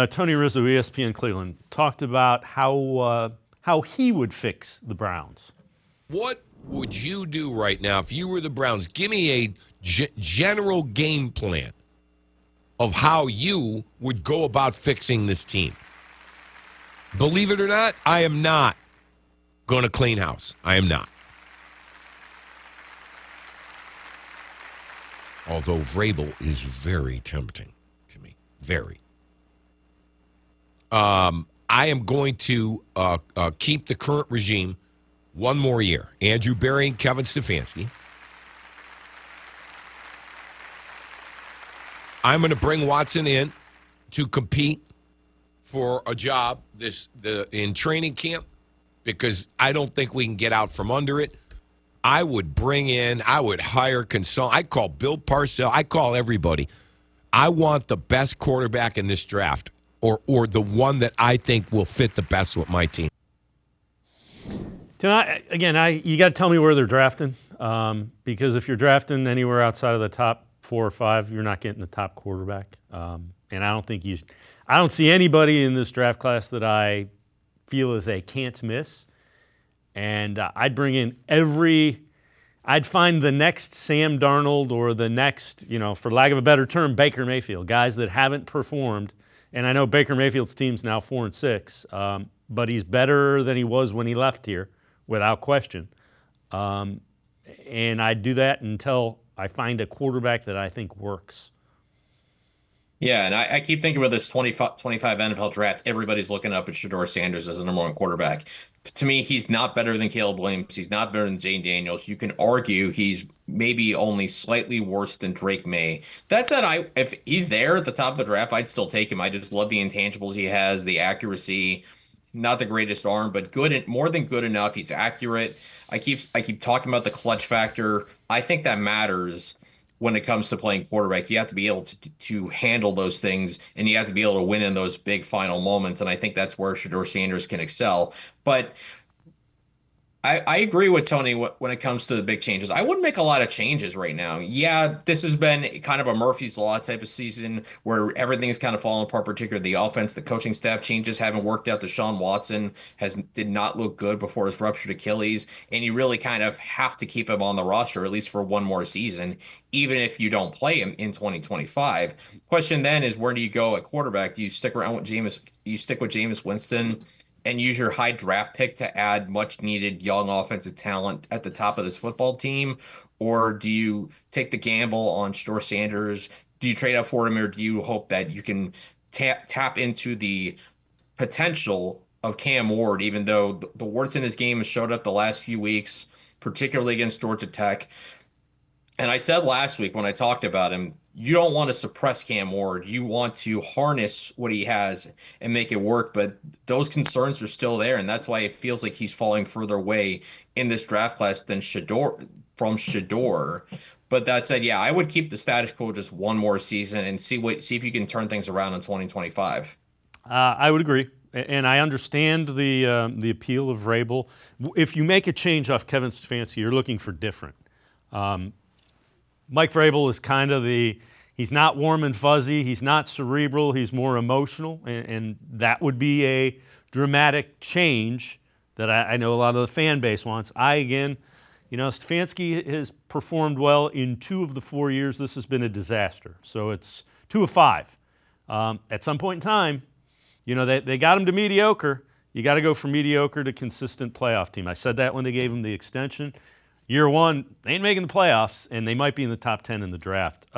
Tony Rizzo, ESPN Cleveland, talked about how he would fix the Browns. What would you do right now if you were the Browns? Give me a general game plan of how you would go about fixing this team. Believe it or not, I am not going to clean house. I am not. Although Vrabel is very tempting to me. Very. I am going to keep the current regime one more year. Andrew Berry and Kevin Stefanski. I'm going to bring Watson in to compete for a job in training camp because I don't think we can get out from under it. I would hire consultants. I'd call Bill Parcells. I'd call everybody. I want the best quarterback in this draft or the one that I think will fit the best with my team. Tonight, again, you got to tell me where they're drafting because if you're drafting anywhere outside of the top 4 or 5, you're not getting the top quarterback. And I don't see anybody in this draft class that I feel is a can't miss. And I'd bring in I'd find the next Sam Darnold or the next, for lack of a better term, Baker Mayfield, guys that haven't performed. And I know Baker Mayfield's team's now 4-6, but he's better than he was when he left here, without question. And I'd do that until I find a quarterback that I think works. Yeah, and I keep thinking about this 25 NFL draft. Everybody's looking up at Shedeur Sanders as the number 1 quarterback. To me, he's not better than Caleb Williams. He's not better than Jane Daniels. You can argue he's maybe only slightly worse than Drake May. That said, if he's there at the top of the draft, I'd still take him. I just love the intangibles he has, the accuracy. Not the greatest arm, but good, more than good enough. He's accurate. I keep talking about the clutch factor. I think that matters when it comes to playing quarterback. You have to be able to handle those things, and you have to be able to win in those big final moments. And I think that's where Shedeur Sanders can excel. But I agree with Tony when it comes to the big changes. I wouldn't make a lot of changes right now. Yeah, this has been kind of a Murphy's Law type of season where everything's kind of fallen apart, particularly the offense. The coaching staff changes haven't worked out. Deshaun Watson did not look good before his ruptured Achilles, and you really kind of have to keep him on the roster at least for one more season, even if you don't play him in 2025. Question then is, where do you go at quarterback? Do you stick around with Jameis Winston and use your high draft pick to add much needed young offensive talent at the top of this football team? Or do you take the gamble on Shedeur Sanders? Do you trade up for him, or do you hope that you can tap into the potential of Cam Ward, even though the warts in his game has showed up the last few weeks, particularly against Georgia Tech? And I said last week when I talked about him, you don't want to suppress Cam Ward. You want to harness what he has and make it work. But those concerns are still there, and that's why it feels like he's falling further away in this draft class than Shedeur. But that said, yeah, I would keep the status quo just one more season and see if you can turn things around in 2025. I would agree, and I understand the appeal of Vrabel. If you make a change off Kevin Stefanski, you're looking for different. Mike Vrabel is kind of he's not warm and fuzzy, he's not cerebral, he's more emotional, and that would be a dramatic change that I know a lot of the fan base wants. Stefanski has performed well in 2 of the 4 years. This has been a disaster. So it's 2 of 5. At some point in time, they got him to mediocre. You got to go from mediocre to consistent playoff team. I said that when they gave him the extension. Year 1, they ain't making the playoffs, and they might be in the top 10 in the draft.